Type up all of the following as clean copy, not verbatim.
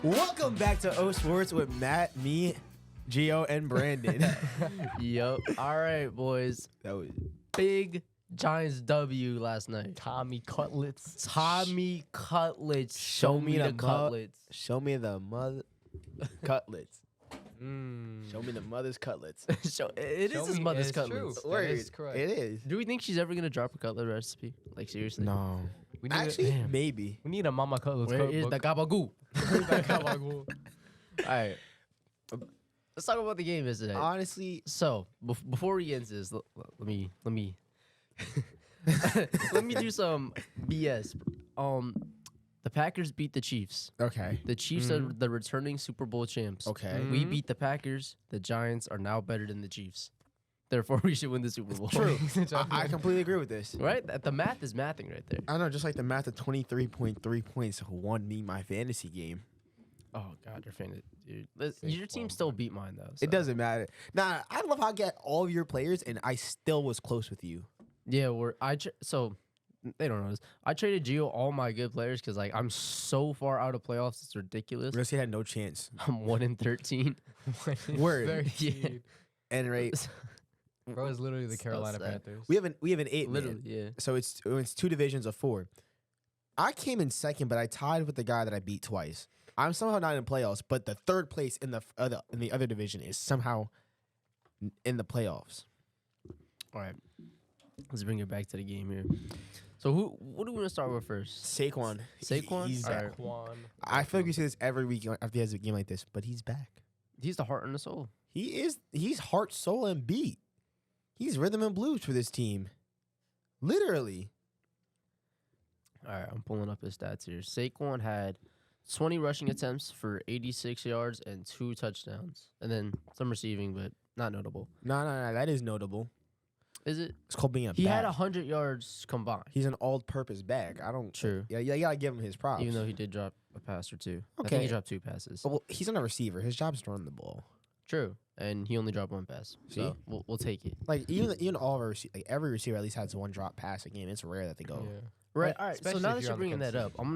Welcome back to O Sports with Matt, me, Gio, and Brandon. Yup. All right, boys. That was Big Giants W last night. Tommy Cutlets. Tommy Cutlets. Show me the cutlets. show me the mother cutlets. Show me the mother's cutlets. It is his mother's it's cutlets. true. That is correct. It is. Do we think she's ever gonna drop a cutlet recipe? Like seriously? No. We need Actually, a, maybe. we need a Mama Cutlets Where is cookbook. the gabagoo? Gabagool. All right. Let's talk about the game yesterday. Honestly, So before we get into this, let me let me do some BS. The Packers beat the Chiefs. okay. The Chiefs are the returning Super Bowl champs. Okay. We beat the Packers. The Giants are now better than the Chiefs. Therefore, we should win the Super Bowl. True. I completely agree with this. Right? The math is mathing right there. I know, just like the math of 23.3 points won me my fantasy game. Oh God, you're fan dude. Your team still beat mine though. so. It doesn't matter. Nah, I love how I get all of your players, and I still was close with you. Yeah, so they don't know this. I traded Gio all my good players because like I'm so far out of playoffs. It's ridiculous. Real estate had no chance. I'm 1-13. Word. Yeah. And right, Bro is literally the So Carolina sad. Panthers. we have an 8 Literally, man. yeah. So it's two divisions of 4. I came in second, but I tied with the guy that I beat twice. I'm somehow not in playoffs, but the third place in the other division is somehow in the playoffs. All right. Let's bring it back to the game here. So what do we want to start with first? Saquon. Saquon? He's All back. right. Quan. I feel like we say this every week after he has a game like this, but he's back. He's the heart and the soul. He's heart, soul, and beat. He's rhythm and blues for this team. Literally. All right, I'm pulling up his stats here. Saquon had 20 rushing attempts for 86 yards and 2 touchdowns, and then some receiving, but not notable. No, that is notable. Is it? It's called being a He back. had 100 yards combined, He's an all-purpose back. I don't. True. Yeah, you gotta give him his props. even though he did drop a pass or 2. I think Okay. he dropped 2 passes. Well, he's not a receiver. His job is to run the ball. True, and he only dropped 1 pass, so See? we'll take it. Like even all of our like every receiver at least has 1 drop pass a game. It's rare that they go. Yeah. Right. All right. So especially now if that you're you're on the bringing that Kansas up, I'm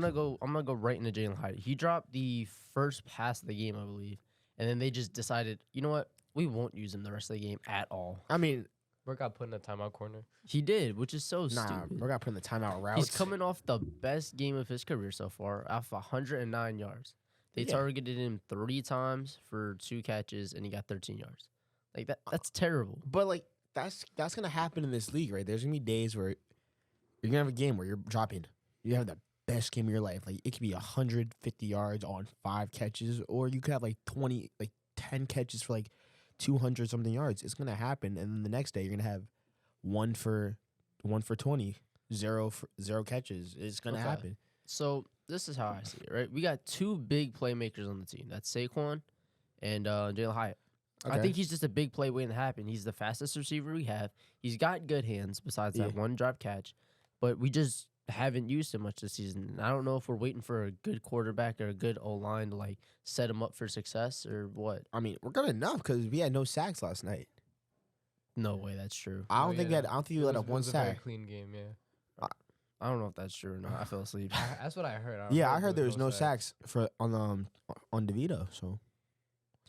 gonna go right into Jalen Hyde. He dropped the first pass of the game, I believe, and then they just decided, you know what, we won't use him the rest of the game at all. I mean, Burke got put in a timeout corner. He did, which is so nah, stupid. we're gonna put in the timeout routes. He's coming off the best game of his career so far, off 109 yards. They Yeah. targeted him 3 times for 2 catches, and he got 13 yards. Like that's terrible. But like that's gonna happen in this league, right? There's gonna be days where you're gonna have a game where you're dropping. You have the best game of your life. Like it could be 150 yards on 5 catches, or you could have like 10 catches for like 200 something yards. It's gonna happen, and then the next day you're gonna have 1 for 20, 0 catches. It's gonna Okay. happen. So this is how I see it, right? We got 2 big playmakers on the team. That's Saquon and Jalen Hyatt. I Okay. think he's just a big play waiting to happen. He's the fastest receiver we have. He's got good hands besides that Yeah. 1 drop catch, but we just haven't used him much this season. And I don't know if we're waiting for a good quarterback or a good O-line to like set him up for success or what. I mean, we're good enough because we had no sacks last night. No way that's true. I Oh, don't think yeah. I don't think we let up 1 It was a very sack. clean game, yeah. I don't know if that's true or not. I fell asleep. That's what I heard. Yeah, I heard there was no sacks for on DeVito. So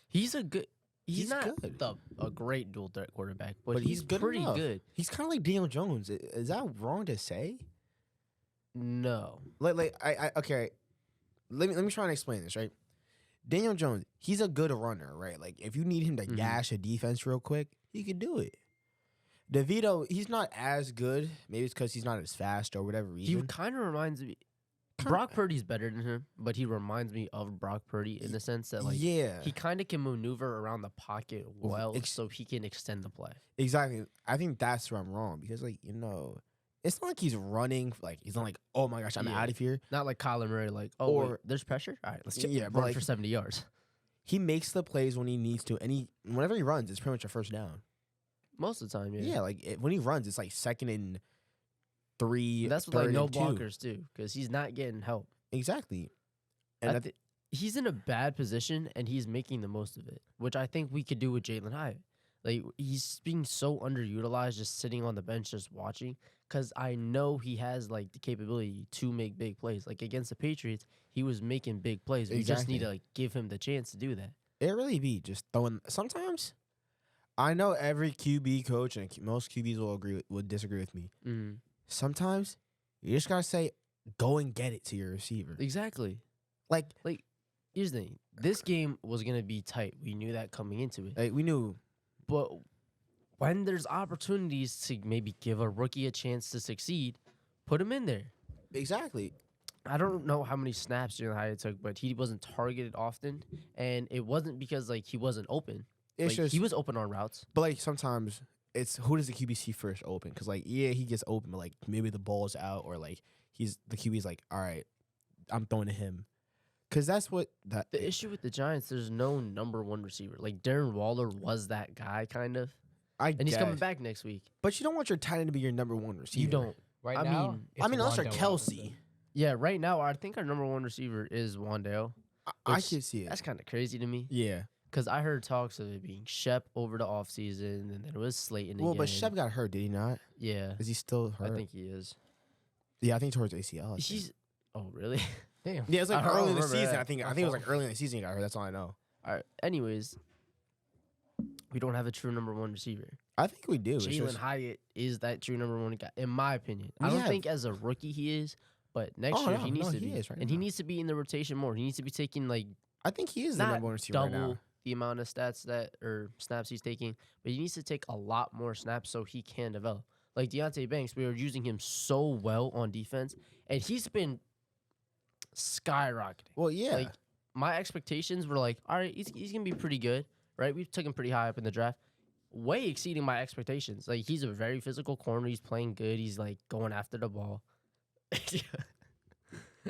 He's a good. He's, He's not good. a great dual threat quarterback, but, But he's he's good pretty enough. good. he's kind of like Daniel Jones. Is that wrong to say? No. I okay. Let me try and explain this, right? Daniel Jones, he's a good runner, right? Like if you need him to Mhm. gash a defense real quick, he can do it. DeVito, he's not as good. Maybe it's because he's not as fast or whatever He reason. kind of reminds me. Brock Purdy's better than him, but he reminds me of Brock Purdy in the sense that like yeah, he kind of can maneuver around the pocket well, ex- so he can extend the play. exactly. I think that's where I'm wrong because like it's not like he's running like he's not like oh my gosh I'm Yeah. out of here. Not like Kyler Murray, like oh Or- wait, there's pressure. All right, let's Yeah, run but, like- for 70 yards. He makes the plays when he needs to, and whenever he runs, it's pretty much a first down. Most of the time, yeah. Yeah, like when he runs, it's like 2nd and 3. That's with like 3rd no and 2. blockers too, because he's not getting help. Exactly. I And thi- he's in a bad position and he's making the most of it, which I think we could do with Jalen Hyatt. Like he's being so underutilized, just sitting on the bench, just watching. because I know he has like the capability to make big plays. Like against the Patriots, he was making big plays. We just need Exactly. to like give him the chance to do that. It really be just throwing. Sometimes, I know every QB coach and most QBs would disagree with me. Mm. Sometimes you just gotta say, go and get it to your receiver. Exactly. Like Here's the thing: this game was gonna be tight. We knew that coming into it. we knew. But when there's opportunities to maybe give a rookie a chance to succeed, put him in there. Exactly. I don't know how many snaps Jalen Hyatt took, but he wasn't targeted often, and it wasn't because like he wasn't open. It's Like, just he was open on routes. But like sometimes it's who does the QB see first open? Because like he gets open, but like maybe the ball's out or like the QB's like, all right, I'm throwing to him. Because that's what that The issue with the Giants, there's no number one receiver. Like Darren Waller was that guy kind of, and he's coming guess. back next week. But you don't want your tight end to be your number one receiver. You don't. Right I now, mean- it's unless you're Wandale Kelsey. Robinson. Yeah, right now I think our number one receiver is Wandale. I Which- can see it. That's kind of crazy to me Yeah. because I heard talks of it being Shep over the offseason, and then it was Slayton Well, again. but Shep got hurt, did he not? Yeah, Is he still hurt? I think he is. Yeah, I think towards ACL. I think. He's. Oh really? Damn. Yeah, it's like I don't early in the remember season. that. I think it was like early in the season he got hurt. That's all I know. All right. Anyways, we don't have a true number one receiver. I think we do. It's Jalen just- Hyatt is that true number one guy, in my opinion. I We don't have- think as a rookie he is, but next Oh, year no, he needs no, to he be, is right and he now. needs to be in the rotation more. He needs to be taking like I think he is the not number one receiver right double now. the amount of snaps he's taking, but he needs to take a lot more snaps so he can develop. Like Deontay Banks, we were using him so well on defense, and he's been skyrocketing. Well, yeah. Like my expectations were like, all right, he's gonna be pretty good, right? We took him pretty high up in the draft, way exceeding my expectations. Like he's a very physical corner. He's playing good. He's like going after the ball.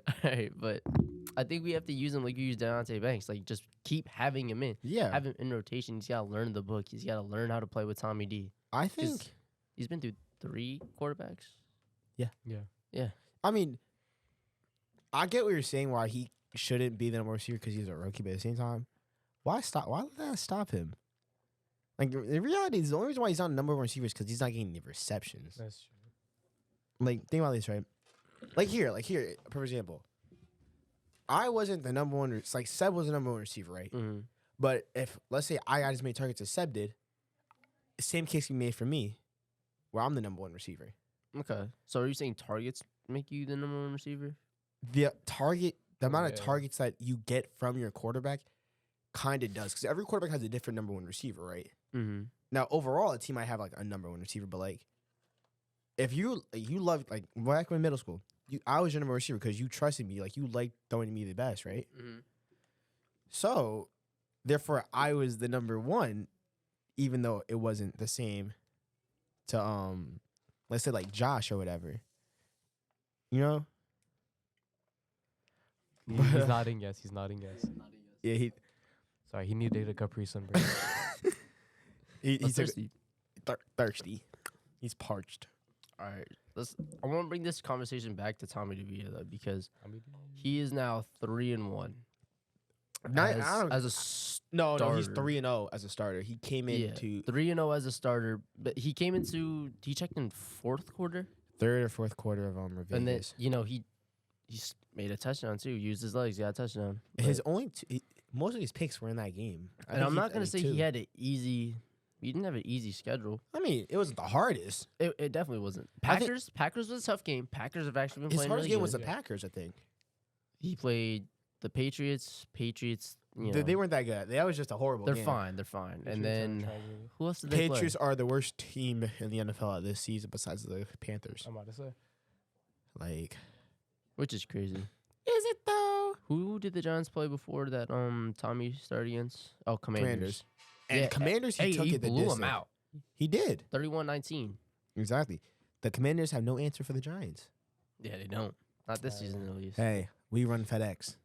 All right, but I think we have to use him like you use Deontay Banks. Like just keep having him in, yeah. have him in rotation. He's got to learn the book. He's got to learn how to play with Tommy D. I think. He's been through 3 quarterbacks. Yeah. I mean, I get what you're saying. Why he shouldn't be the number one receiver because he's a rookie, but at the same time, why stop? Why let that stop him? Like the reality is the only reason why he's not number one receiver is because he's not getting the receptions. That's true. Like think about this, right? Like here, for example, I wasn't the number one. It's like Seb was the number one receiver, right? Mm-hmm. But if let's say I got as many targets as Seb did, same case can be made for me, where I'm the number one receiver. Okay. So are you saying targets make you the number one receiver? The amount of Yeah. targets that you get from your quarterback, kind of does because every quarterback has a different number one receiver, right? Mm-hmm. Now overall, a team might have like a number one receiver, but like if you love like back in middle school, I was your number one receiver because you trusted me, like you liked throwing to me the best, right? Mm-hmm. So therefore, I was the number one, even though it wasn't the same to let's say like Josh or whatever, you know? He's nodding yes. He's nodding yes. Yeah, he Sorry, he needed a Capri Sun break. he's thirsty. thirsty. He's parched. All right. I want to bring this conversation back to Tommy DeVito though, because he is now 3-1. As a No, he's starter. 3-0 as a starter. He came Yeah, into 3-0 as a starter, but he came into he checked in fourth quarter, third or fourth quarter of Vegas. and then he made a touchdown too. Used his legs, got a touchdown. His only most of his picks were in that game. And I'm not gonna say he had an easy. He didn't have an easy schedule. I mean, it wasn't the hardest. It definitely wasn't. I think- Packers was a tough game. Packers have actually been His playing hardest really game was good. the Packers, I think. He played the Patriots. You know, They weren't that good. That was just a horrible they're game. fine. They're fine. And then who else did they play? Patriots are the worst team in the NFL this season besides the Panthers. I'm about to say. Like, Which is crazy. is it though? Who did the Giants play before that? Tommy started against? Oh, Commanders. And Yeah, Commanders, he Hey, took he it the blew distance. him out. He did. 31-19. Exactly. The Commanders have no answer for the Giants. Yeah, they don't. Not this season, at least. Hey, we run FedEx.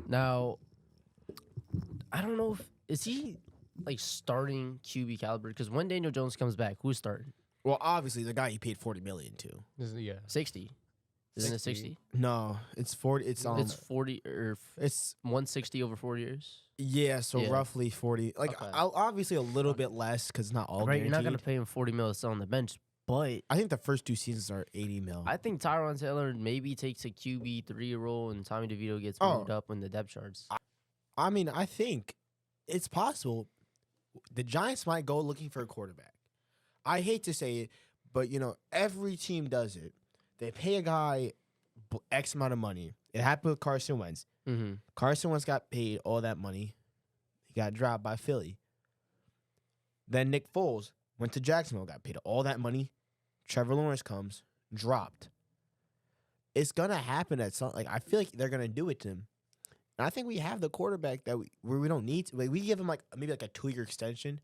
Now, I don't know if is he like starting QB caliber? Because when Daniel Jones comes back, who's starting? Well, obviously, the guy he paid $40 million to. Yeah. 60. Isn't it 60? 60? No, it's 40. It's It's 40 or it's 160 over 4 years. yeah, so Yeah. roughly 40. Like Okay. obviously a little bit less because not all Right, you're not guaranteed. gonna pay him $40 million to sit on the bench, But I think the first 2 seasons are 80 mil. I think Tyron Taylor maybe takes a QB3 role and Tommy DeVito gets Oh. moved up in the depth charts. I mean, I think it's possible. The Giants might go looking for a quarterback. I hate to say it, but every team does it. They pay a guy X amount of money. It happened with Carson Wentz. Mm-hmm. Carson Wentz got paid all that money. He got dropped by Philly. Then Nick Foles went to Jacksonville, got paid all that money. Trevor Lawrence comes, dropped. It's gonna happen at some. I feel like they're gonna do it to him. And I think we have the quarterback where we don't need to. We give him maybe a 2-year extension.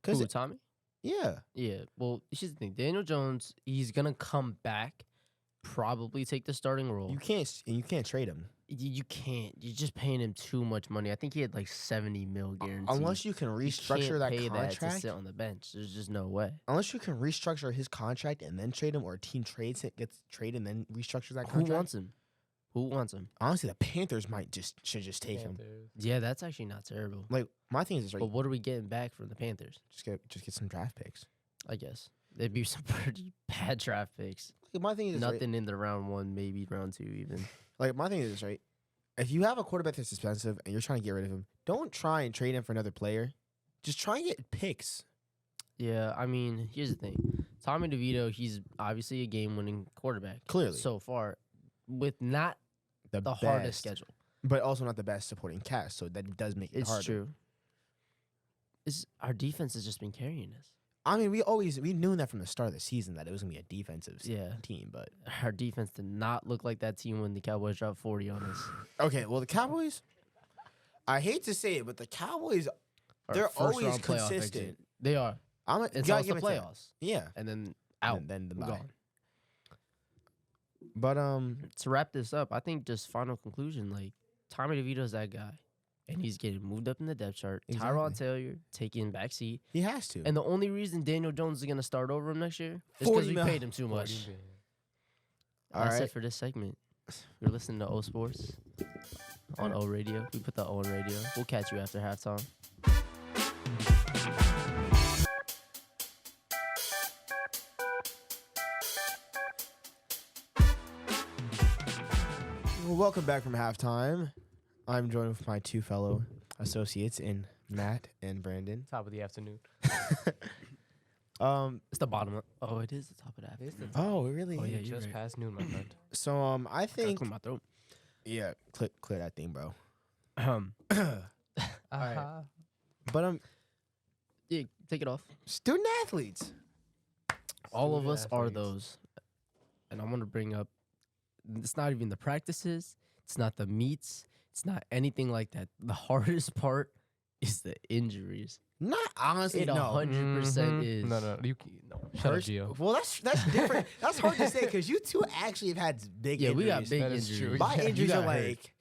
Who, Tommy? Yeah, Yeah. Well, here's the thing. Daniel Jones, he's gonna come back, probably take the starting role. you can't trade him You can't. You're just paying him too much money. I think he had like 70 mil guaranteed. unless you can restructure can't that pay that to contract. sit on the bench. There's just no way. Unless you can restructure his contract and then trade him, or a team trades it, gets traded and then restructures that Who contract. wants him? Who wants him? Honestly, the Panthers should just take him. Panthers. Yeah, that's actually not terrible. My thing is just But what are we getting back from the Panthers? just get some draft picks. I guess they'd be some pretty bad draft picks. My thing is right, Nothing in the round 1, maybe round 2 even. my thing is right. If you have a quarterback that's expensive and you're trying to get rid of him, don't try and trade him for another player. Just try and get picks. Yeah, I mean, here's the thing. Tommy DeVito, he's obviously a game-winning quarterback. Clearly. So far, with not the best, hardest schedule. but also not the best supporting cast. So that does make it It's harder. true. Our defense has just been carrying us. I mean, we knew that from the start of the season that it was gonna be a defensive Yeah. team. But Our defense did not look like that team when the Cowboys dropped 40 on us. okay, well the Cowboys. I hate to say it, but the Cowboys, Our they're first always round playoff consistent. exit. They are. You Until gotta it's the give it to them. playoffs. Yeah, And then out. and then the We're bye. gone. But To wrap this up, I think just final conclusion, like Tommy DeVito's that guy. And he's getting moved up in the depth chart. Tyrod Exactly. Taylor taking back seat. he has to. And the only reason Daniel Jones is going to start over him next year is 40 because we mil. paid him too much. 40 million. All That's right. it for this segment. You're listening to O Sports on O Radio. We put the O in radio. We'll catch you after halftime. Well, welcome back from halftime. I'm joined with my 2 fellow associates in Matt and Brandon. Top of the afternoon. It's the bottom. Oh, it is the top of that. It's the Oh, really? Oh, yeah, you're just right. past noon, my friend. So I Gotta think clear my throat. yeah, clear that thing, bro. Uh-huh. But Yeah, take it off. student athletes. All of Student us are athletes. those. And I want to bring up, it's not even the practices. It's not the meets. It's not anything like that. The hardest part is the injuries. Not honestly, It no. 100% is. No, Shut up, First- Gio. well, that's different. That's hard to say because you two actually have had big Yeah, injuries. we got big That is injuries. true. My Yeah, you injuries are got hurt. like,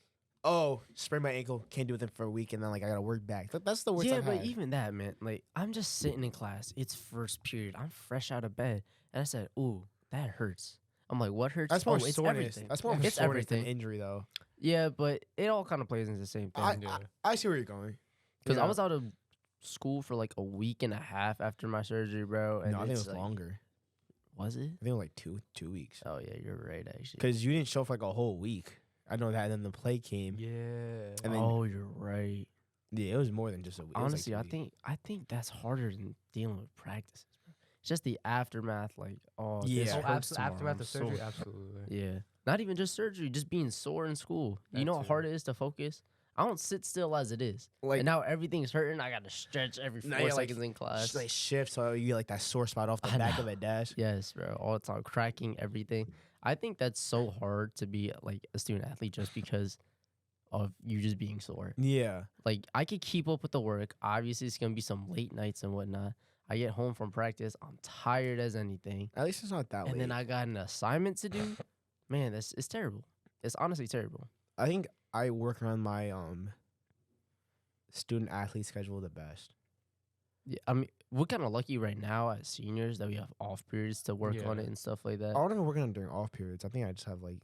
oh, sprained my ankle, can't do it for a week, and then I gotta work back. That's the worst Yeah, I've but had. even that, man. Like, I'm just sitting in class. It's first period. I'm fresh out of bed. And I said, ooh, that hurts. I'm like, what hurts? That's more it's soreness. everything. That's more of a It's soreness than everything. injury, though. Yeah, but it all kind of plays into the same thing. I see where you're going. Because Yeah. I was out of school for like a week and a half after my surgery, bro. And No, I think it it's was like, longer. Was it? I think it was like two weeks. Oh, yeah, you're right, actually. Because you didn't show for like a whole week. I know that, and then the play came. Yeah. And then, Oh, you're right. yeah, it was more than just a week. It was, like, Honestly, 2 I weeks. think that's harder than dealing with practices, bro. It's just the aftermath, like, oh, Yeah. this Oh, hurts Aftermath tomorrow. of I'm surgery, sore. absolutely. Yeah. Not even just surgery, just being sore in school. You That know how too. hard it is to focus? I don't sit still as it is. like And now everything's hurting. I got to stretch every Now 4 you're, like, seconds in class. like shift, so you get like that sore spot off the I back know. of a dash. Yes, bro. All the time. Cracking everything. I think that's so hard to be like a student athlete just because of you just being sore. Yeah, Like, I could keep up with the work. Obviously, it's going to be some late nights and whatnot. I get home from practice. I'm tired as anything. at least it's not that And late. then I got an assignment to do. Man, it's terrible. It's honestly terrible. I think I work around my student athlete schedule the best. Yeah, I mean, we're kind of lucky right now as seniors that we have off periods to work on Yeah. it and stuff like that. I don't even work on it during off periods. I think I just have like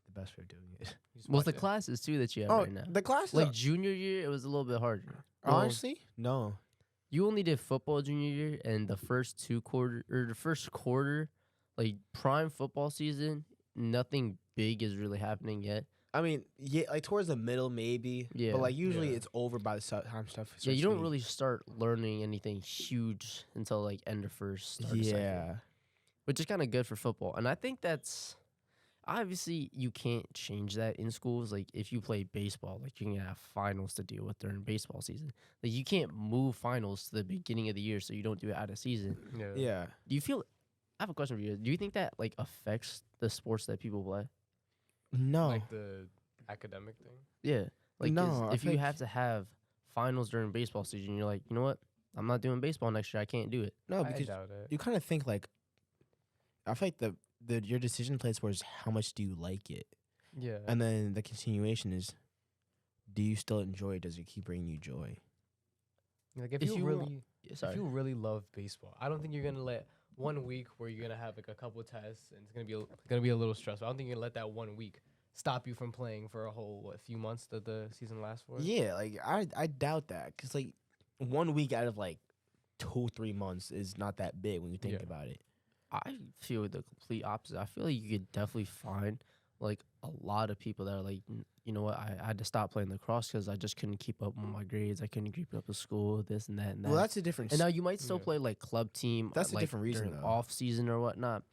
the best way of doing it. You just Well, watch the it. classes too that you have Oh, right now. the classes. Like junior year, it was a little bit harder. honestly, no. you only did football junior year, and the first the first quarter, like prime football season, nothing big is really happening yet. I mean, yeah, like towards the middle maybe. Yeah. But like usually Yeah. it's over by the time stuff. Yeah, starts you to don't be- really start learning anything huge until like end of first, start of second, Yeah. which is kind of good for football. And I think that's obviously you can't change that in schools. Like if you play baseball, like you're gonna have finals to deal with during baseball season. Like you can't move finals to the beginning of the year, so you don't do it out of season. Yeah. Yeah. Do you feel? I have a question for you. Do you think that like affects the sports that people play? No. Like the academic thing. Yeah. Like 'cause No, I if you think- have to have finals during baseball season, you're like, you know what? I'm not doing baseball next year. I can't do it. no, I because doubt it. you kind of think like I feel like the your decision plays for is how much do you like it, Yeah. and then the continuation is, do you still enjoy it? Does it keep bringing you joy? Like if, if you you really, want- if Sorry. you really love baseball, I don't think you're gonna let 1 week where you're gonna have like a couple tests and it's gonna be a little stressful. I don't think you're gonna let that 1 week stop you from playing for a whole few months that the season lasts for. Yeah, like I doubt that because like 1 week out of like 2-3 months is not that big when you think Yeah. about it. I feel the complete opposite. I feel like you could definitely find like a lot of people that are like, you know what, I had to stop playing lacrosse because I just couldn't keep up with my grades. I couldn't keep up with school, this and that and that. Well, that's a difference. and now you might still Yeah. play like club team. That's a like, different reason, during though. off season or whatnot.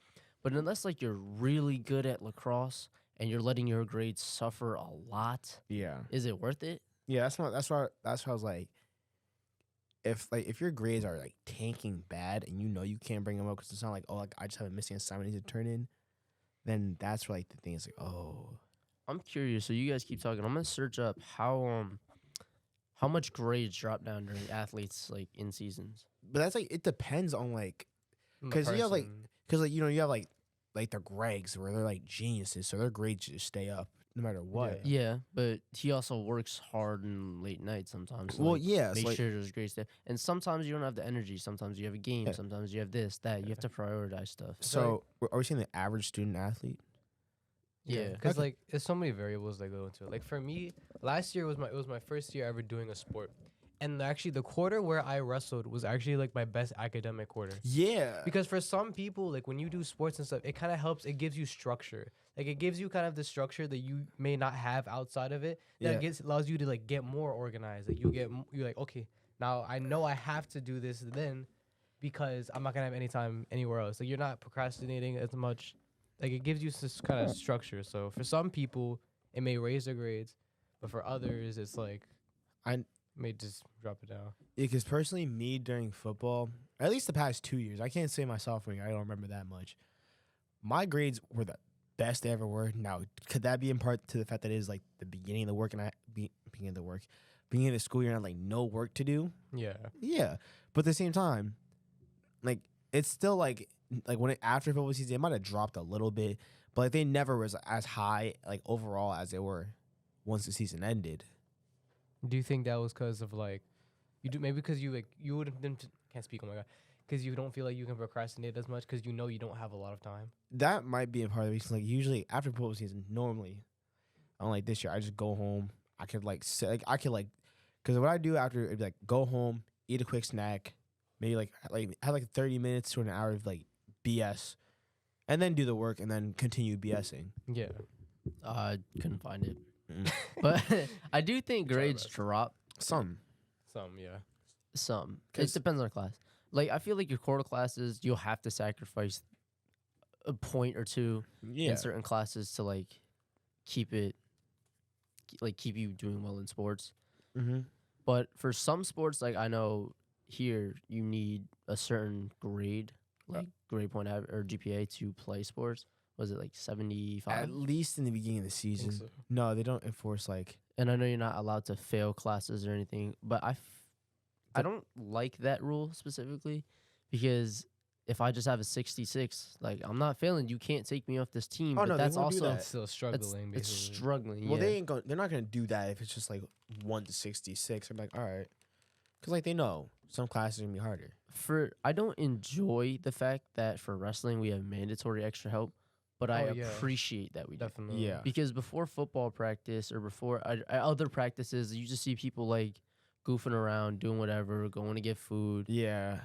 But unless like you're really good at lacrosse and you're letting your grades suffer a lot, yeah, is it worth it? yeah. That's why I was like, if your grades are like tanking bad and you know you can't bring them up because it's not like, oh, like I just have a missing assignment I need to turn in, then that's where, like the thing is like, oh, I'm curious. So you guys keep talking. I'm gonna search up how much grades drop down during athletes like in seasons. but that's like it depends on like On the 'cause you have, like, person. because like you have like the Gregs where they're like geniuses, so their grades just stay up no matter what. Yeah, but he also works hard and late nights sometimes. to, Well, like, yeah, make so like, sure there's grades there. And sometimes you don't have the energy. Sometimes you have a game. Yeah. Sometimes you have this, that. You have to prioritize stuff. so are we saying the average student athlete? Yeah. because Okay. like there's so many variables that go into it. Like for me, last year was my first year ever doing a sport, and actually the quarter where I wrestled was actually like my best academic quarter. Yeah, Because for some people, like when you do sports and stuff, it kind of helps. It gives you structure. Like it gives you kind of the structure that you may not have outside of it. That allows you to like get more organized. Like you're like, okay, now I know I have to do this then, because I'm not gonna have any time anywhere else. Like you're not procrastinating as much. Like it gives you this kind of structure. So for some people, it may raise their grades, but for others, it's like I- may just drop it down. because personally, me during football, at least the past 2 years, I can't say my sophomore year, I don't remember that much. My grades were the best they ever were. Now, could that be in part to the fact that it is like the beginning of the work and beginning of the school year and like no work to do? Yeah. Yeah, but at the same time, like it's still like when after football season, it might have dropped a little bit, but like they never was as high like overall as they were once the season ended. Do you think that was because of like, maybe because you wouldn't can't speak, oh my god, because you don't feel like you can procrastinate as much because you know you don't have a lot of time. That might be a part of the reason. Like usually after football season, normally, unlike this year, I just go home. I could like sit, like I could like, because what I do after it'd be like go home, eat a quick snack, maybe like have like 30 minutes to an hour of like BS, and then do the work and then continue BSing. Yeah. I couldn't find it. Mm. But I do think Try grades best. drop Some. Yeah. some. It 'Cause- depends on the class. Like I feel like your quarter classes, you'll have to sacrifice a point or two Yeah. in certain classes to like keep it, like keep you doing well in sports. Mm-hmm. But for some sports, like I know here, you need a certain grade, like grade point or GPA to play sports. Was it like 75? At least in the beginning of the season. so. No, they don't enforce like. And I know you're not allowed to fail classes or anything, but I don't like that rule specifically because if I just have a 66, like I'm not failing, you can't take me off this team. Oh, but no, they that's won't do also that. It's still struggling. it's basically. struggling. Well, yeah. they ain't going. They're not gonna do that if it's just like 1 to 66. I'm like, all right, because like they know some classes are gonna be harder. I don't enjoy the fact that for wrestling we have mandatory extra help, but I Oh, yeah. appreciate that we do. Definitely. Yeah. Because before football practice or before other practices, you just see people like goofing around, doing whatever, going to get food. Yeah.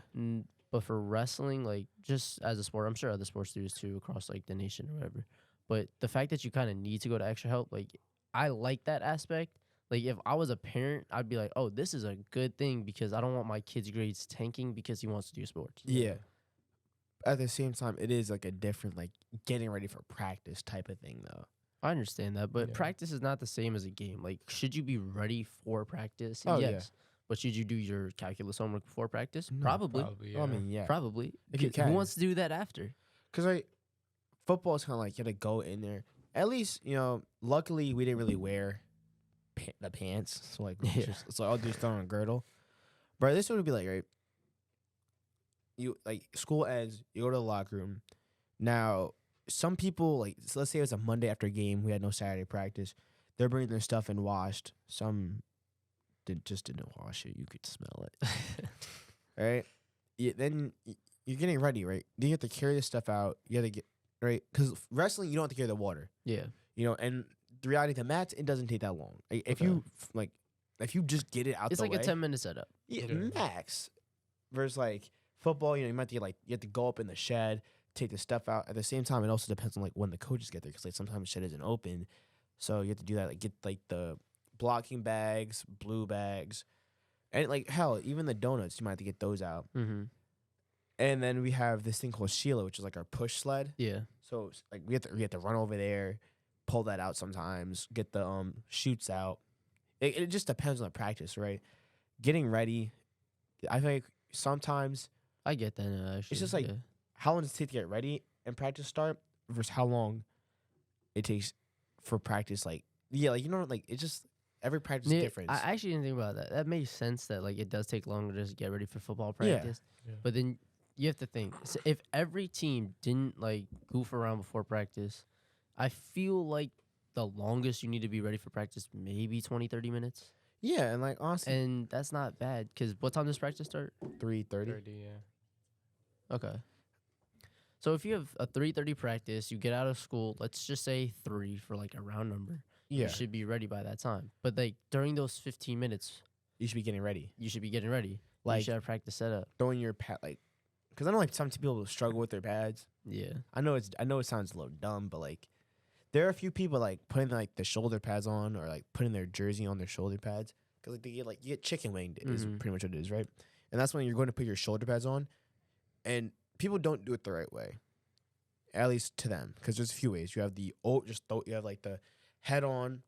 But for wrestling, like just as a sport, I'm sure other sports do this too across like the nation or whatever. But the fact that you kind of need to go to extra help, like I like that aspect. Like if I was a parent, I'd be like, oh, this is a good thing because I don't want my kid's grades tanking because he wants to do sports. Yeah. At the same time, it is like a different, like getting ready for practice type of thing, though. I understand that, but Yeah. practice is not the same as a game. Like, should you be ready for practice? Oh, yeah. Yes. But should you do your calculus homework before practice? No, Probably. Probably, Well, I mean, yeah. Probably. If you Who can. wants to do that after? Because like football is kind of like you got to go in there. At least luckily we didn't really wear the pants, so like we Yeah. so I'll just throw on a girdle. But this would be like right. You like school ends, you go to the locker room. Now some people like so let's say it was a Monday after game, we had no Saturday practice. They're bringing their stuff in washed. Some didn't wash it. You could smell it. Right? Yeah, then you're getting ready, right? Then you have to carry the stuff out. You got to get right because wrestling, you don't have to carry the water. Yeah. And the reality, the mats, it doesn't take that long. If Okay. if you just get it out, It's the like way, a 10-minute setup. yeah, Okay. max. Versus like football, you might have to get you have to go up in the shed, take the stuff out. At the same time, it also depends on like when the coaches get there because like sometimes the shed isn't open, so you have to do that. Like get like the blocking bags, blue bags, and like hell, even the donuts, you might have to get those out. Mm-hmm. And then we have this thing called Sheila, which is like our push sled. Yeah. So like we have to run over there, pull that out sometimes, get the chutes out. It just depends on the practice, right? Getting ready, I think sometimes I get that now, actually. just like- yeah. how long does it take to get ready and practice start versus how long it takes for practice. Like it's just every practice is Yeah, different. I actually didn't think about that. That makes sense that like it does take longer to just get ready for football Yeah. practice. Yeah. But then you have to think if every team didn't like goof around before practice, I feel like the longest you need to be ready for practice maybe 20, 30 minutes. Yeah, and like honestly, And that's not bad because what time does practice start? 3:30. 30, yeah. Okay. So if you have a 3:30 practice, you get out of school, let's just say 3 for like a round number. Yeah, You should be ready by that time. But like during those 15 minutes, you should be getting ready. you should be getting ready. You Like should have practice set up. throwing your pad, like, because I know like some people struggle with their pads. Yeah. I know it sounds a little dumb, but like there are a few people like putting like the shoulder pads on or like putting their jersey on their shoulder pads because like you get chicken winged is Mhm. pretty much what it is, right? And that's when you're going to put your shoulder pads on, and people don't do it the right way, at least to them, because there's a few ways. You have you have like the head on,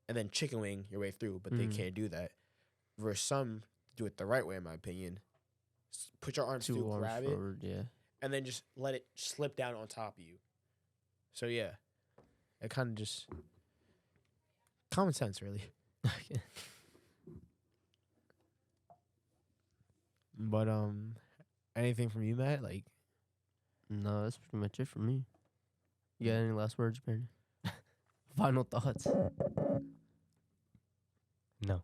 and then chicken wing your way through, but they Mhm. can't do that. Versus some do it the right way, in my opinion. Put your arms 2 through, arms grab it, forward, yeah. and then just let it slip down on top of you. So yeah, it kind of just common sense, really. Okay. But anything from you, Matt? Like, No, that's pretty much it for me. You got any last words, Brandon? Final thoughts. No.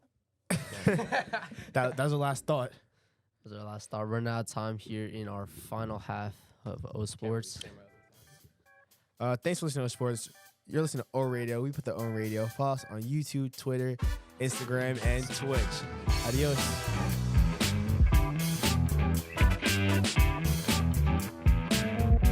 that was the last thought. That was our last thought. Running out of time here in our final half of O Sports. Thanks for listening to Sports. You're listening to O Radio. We put the O Radio. Follow us on YouTube, Twitter, Instagram, and Twitch. Adios.